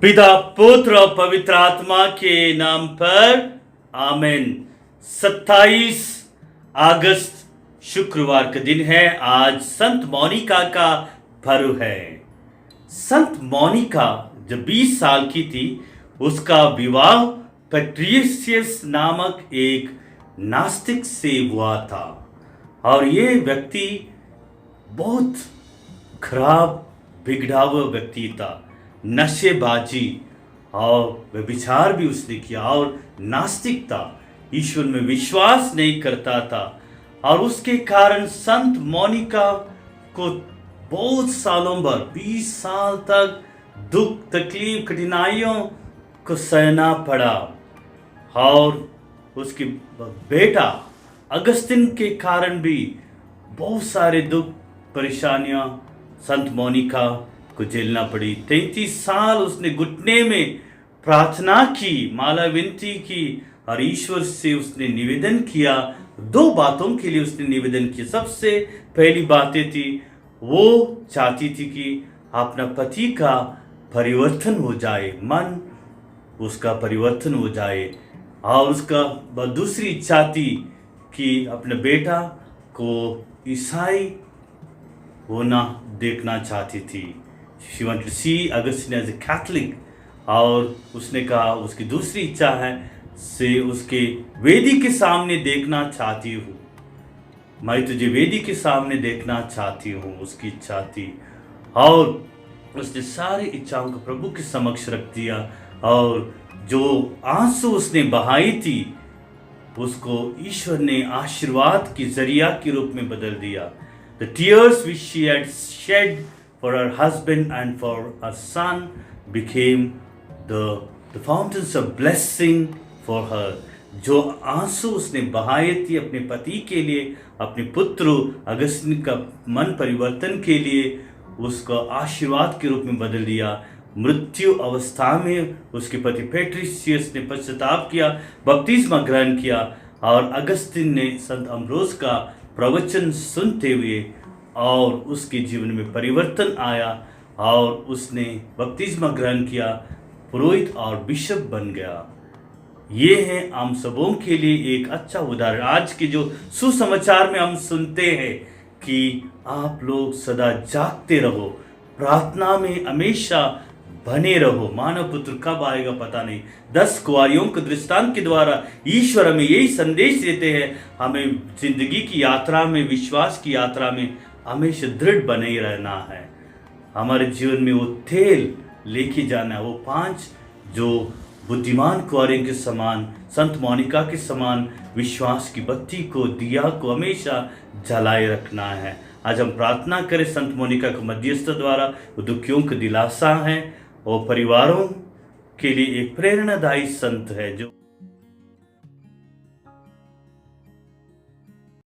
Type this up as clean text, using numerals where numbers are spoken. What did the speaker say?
पिता पुत्र और पवित्र आत्मा के नाम पर आमीन। 27 अगस्त शुक्रवार का दिन है। आज संत मोनिका का पर्व है। संत मोनिका जब 20 साल की थी, उसका विवाह पेट्रियस नामक एक नास्तिक से हुआ था और ये व्यक्ति बहुत खराब बिगड़ा हुआ व्यक्ति था। नशेबाजी और व्यभिचार भी उसने किया और नास्तिक था, ईश्वर में विश्वास नहीं करता था और उसके कारण संत मोनिका को बहुत सालों भर 20 साल तक दुख तकलीफ कठिनाइयों को सहना पड़ा और उसके बेटा अगस्तिन के कारण भी बहुत सारे दुख परेशानियां संत मोनिका को झेलना पड़ी। 33 साल उसने घुटने में प्रार्थना की, माला विनती की और ईश्वर से उसने निवेदन किया। 2 बातों के लिए उसने निवेदन किया। सबसे पहली बातें थी, वो चाहती थी कि अपना पति का परिवर्तन हो जाए, मन उसका परिवर्तन हो जाए और उसका दूसरी इच्छा थी कि अपने बेटा को ईसाई होना देखना चाहती थी। She wanted to see Augustine as a Catholic और उसने कहा उसकी दूसरी इच्छा है से उसके वेदी के सामने देखना चाहती हूँ, मैं तुझे वेदी के सामने देखना चाहती हूँ, उसकी इच्छा थी। और उसने सारी इच्छाओं को प्रभु के समक्ष रख दिया और जो आंसू उसने बहाई थी उसको ईश्वर ने आशीर्वाद की जरिया के रूप में बदल दिया। The tears which she had shed for her husband and for her son became the fountains of blessing for her. जो आंसू उसने बहाए थे अपने पति के लिए, अपने पुत्र अगस्तिन का मन परिवर्तन के लिए, उसको आशीर्वाद के रूप में बदल दिया। मृत्यु अवस्था में उसके पति पेट्रियस ने पश्चाताप किया, बपतिस्मा ग्रहण किया और अगस्तिन ने संत अम्ब्रोस का प्रवचन सुनते हुए और उसके जीवन में परिवर्तन आया और उसने बपतिस्मा ग्रहण किया, पुरोहित और बिशप बन गया। ये है हम सबों के लिए एक अच्छा उदाहरण। आज के जो सुसमाचार में हम सुनते हैं कि आप लोग सदा जागते रहो, प्रार्थना में हमेशा बने रहो, मानव पुत्र कब आएगा पता नहीं। 10 कुंवारियों के दृष्टांत के द्वारा ईश्वर हमें यही संदेश देते हैं, हमें जिंदगी की यात्रा में, विश्वास की यात्रा में हमेशा दृढ़ बने ही रहना है। हमारे जीवन में वो तेल लेके जाना है, वो 5 जो बुद्धिमान कुंवारियों के समान, संत मोनिका के समान विश्वास की बत्ती को, दिया को हमेशा जलाए रखना है। आज हम प्रार्थना करें संत मोनिका को मध्यस्थ द्वारा, वो दुखियों को दिलासा है और परिवारों के लिए एक प्रेरणादायी संत है जो